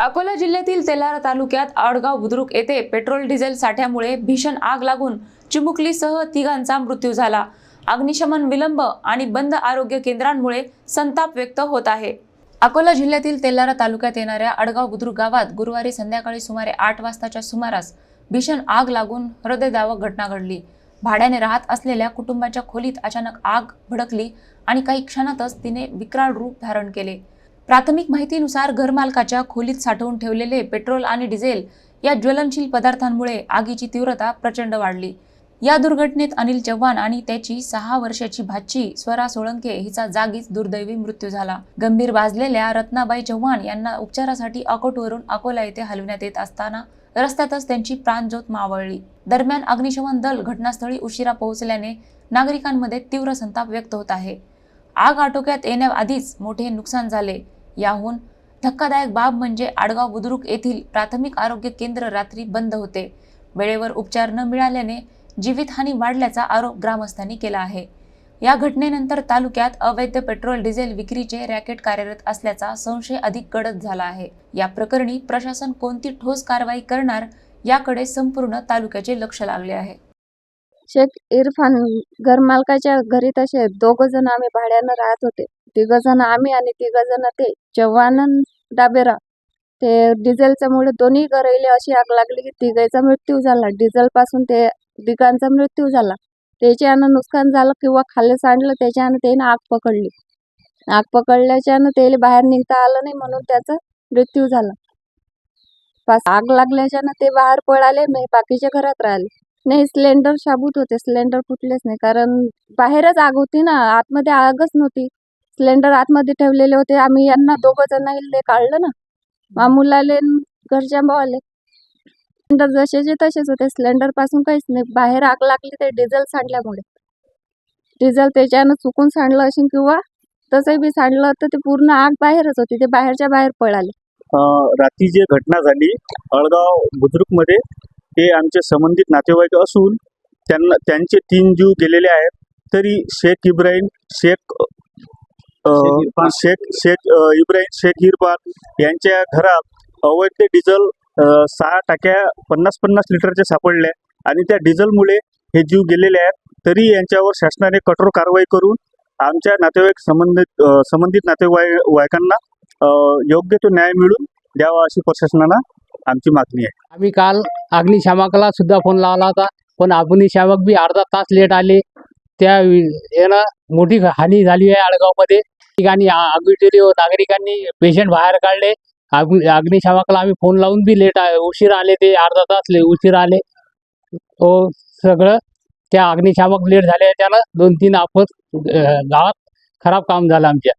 अकोला जिल्ह्यातील तेल्हारा तालुक्यात आडगाव बुद्रुक येथे पेट्रोल डिझेल साठ्यामुळे भीषण आग लागून चिमुकलीसह तिघांचा मृत्यू झाला। अग्निशमन विलंब आणि बंद आरोग्य केंद्रांमुळे संताप व्यक्त होत आहे। अकोला जिल्ह्यातील तेल्हारा तालुक्यात येणाऱ्या आडगाव बुद्रुक गावात गुरुवारी संध्याकाळी सुमारे 8 वाजताच्या सुमारास भीषण आग लागून हृदयद्रावक घटना घडली। भाड्याने राहत असलेल्या कुटुंबाच्या खोलीत अचानक आग भडकली आणि काही क्षणातच तिने विकराळ रूप धारण केले। प्राथमिक माहितीनुसार घरमालकाच्या खोलीत साठवून ठेवलेले पेट्रोल आणि डिझेल या ज्वलनशील पदार्थांमुळे आगीची तीव्रता प्रचंड वाढली। या दुर्घटनेत अनिल चव्हाण आणि त्याची 6 वर्षाची भाची स्वरा सोळंके हिचा जागीच दुर्दैवी मृत्यू झाला। गंभीर भाजलेल्या रत्नाबाई चव्हाण यांना उपचारासाठी अकोटवरून अकोला येथे हलविण्यात येत असताना रस्त्यातच त्यांची प्राणज्योत मावळली। दरम्यान अग्निशमन दल घटनास्थळी उशिरा पोहोचल्याने नागरिकांमध्ये तीव्र संताप व्यक्त होत आहे। आग आटोक्यात येण्याआधीच मोठे नुकसान झाले। याहून धक्कादायक बाब म्हणजे आडगाव बुद्रुक येथील प्राथमिक आरोग्य केंद्र रात्री बंद होते। वेळेवर उपचार न मिळाल्याने जीवितहानी वाढल्याचा आरोप ग्रामस्थांनी केला आहे। या घटनेनंतर तालुक्यात अवैध पेट्रोल डिझेल विक्रीचे रॅकेट कार्यरत असल्याचा संशय अधिक गडद झाला आहे। या प्रकरणी प्रशासन कोणती ठोस कारवाई करणार याकडे संपूर्ण तालुक्याचे लक्ष लागले आहे। शेख इरफान घरमालकाच्या घरी तसे 2 जण आम्ही भाड्यानं राहत होते। 3 जण आम्ही आणि 3 जण ते चव्हाण डाबेरा। ते डिझेलच्या मुळे दोन्ही घराइले अशी आग लागली की तिघांचा मृत्यू झाला। डिझेल पासून ते तिघांचा मृत्यू झाला। त्याच्यानं नुकसान झालं किंवा खाली सांडलं, त्याच्यानं त्याने आग पकडली। आग पकडल्याच्यानं त्याला बाहेर निघता आलं नाही म्हणून त्याचा मृत्यू झाला। आग लागल्याच्यानं ते बाहेर पळाले नाही, बाकीच्या घरात राहिले नाही। सिलेंडर शाबूत होते, सिलेंडर फुटलेच नाही, कारण बाहेरच आग होती ना, आतमध्ये आगच नव्हती। सिलेंडर आतमध्ये ठेवलेले होते। आम्ही यांना 2 जणांना काढलं ना, मामुलाले घरच्या भावाले। सिलेंडर जसेचे तसेच होते, सिलेंडर पासून काहीच नाही। बाहेर आग लागली ते डिझेल सांडल्यामुळे। डिझेल त्याच्यानं चुकून सांडलं असेल किंवा तसंही बी सांडलं तर ते पूर्ण आग बाहेरच होती, ते बाहेरच्या बाहेर पळाले। रात्री जी घटना झाली आडगाव बुद्रुकमध्ये, ते आमचे संबंधित नातेवाईक असून त्यांचे 3 जीव गेलेले आहेत। तरी शेख इब्राहिम शेख इरफान यांच्या घरात अवैध डिझेल 6 टाक्या 50-50 लिटरचे सापडल्या आणि त्या डिझेलमुळे हे जीव गेलेले आहेत। तरी यांच्यावर शासनाने कठोर कारवाई करून आमच्या संबंधित नातेवाईकांना योग्य तो न्याय मिळून द्यावा अशी प्रशासनाला आमची मागणी आहे। आम्ही काल अग्निशामकाला सुद्धा फोन लावला होता, पण अग्निशामक बी अर्धा तास लेट आले। त्या यानं मोठी हानी झाली आहे आडगावमध्ये। ठिकाणी आग विझवली व नागरिकांनी पेशंट बाहेर काढले। अग्निशामकाला आम्ही फोन लावून बी उशीर आले, ते अर्धा तास उशीर आले। सगळं त्या अग्निशामक लेट झाले, त्यानं 2-3 गावात खराब काम झालं आमच्या।